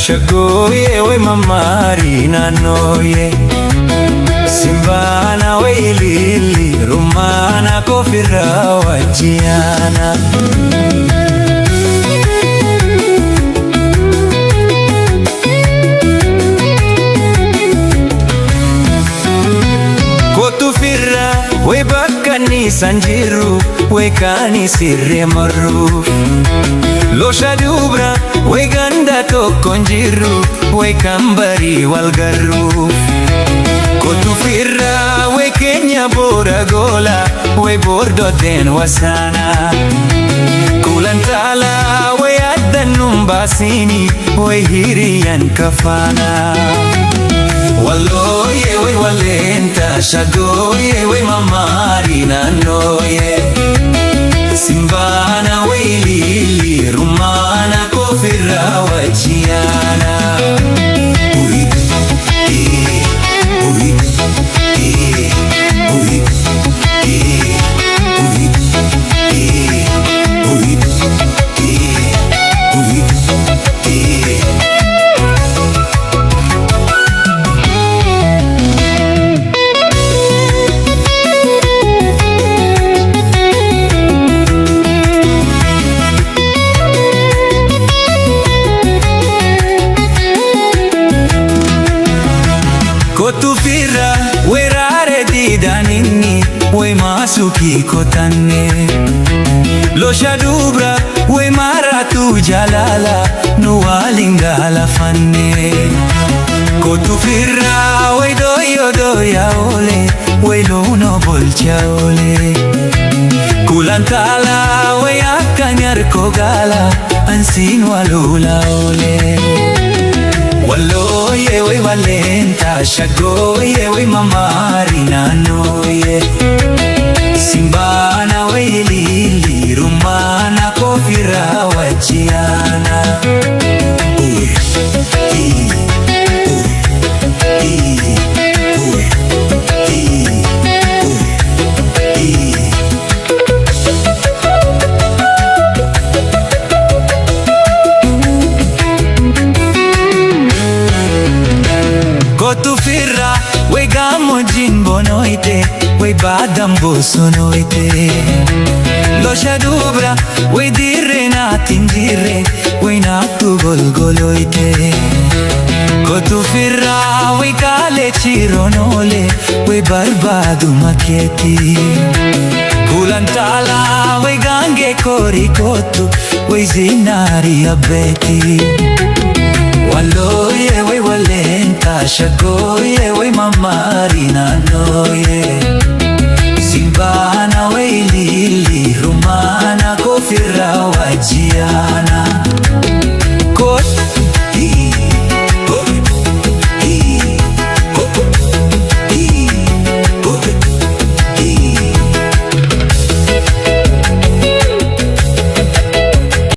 shagoye we mamari nanoye Simbana we ilili rumana kofira wajiana Kotufira we bakani sanjiru we kani sirre maruf Losha dubra we ganda tokonjiru we kambari walgaru Kotufira we Kenya bora gola we bordo den wasana Kulantala we addan numbasini we hiriyan kafana Walloye we walenta shagoye we mamari nanoye Simbana we ilili rumana kofira wajiana Kotufira we rare didanini we masuki kotanne Losha dubra we maratu jalala nuwalingala fanne Kotufira we doyo doya ole we lono bolcha ole Kulantala we akanyar kogala ansin walula ole Walloye we valenta shagoye we mamari nanoye Simbana we ilili rumana kofira wajiana Kotufira we gamo jinbonoite we badam bosonoite Losha dubra we dirre natin dirre we natu golgoloite Kotufira we kale chironole we barbadu maketi Kulantala we gange korikotu we zinari abeti Walloye we walenta shagoye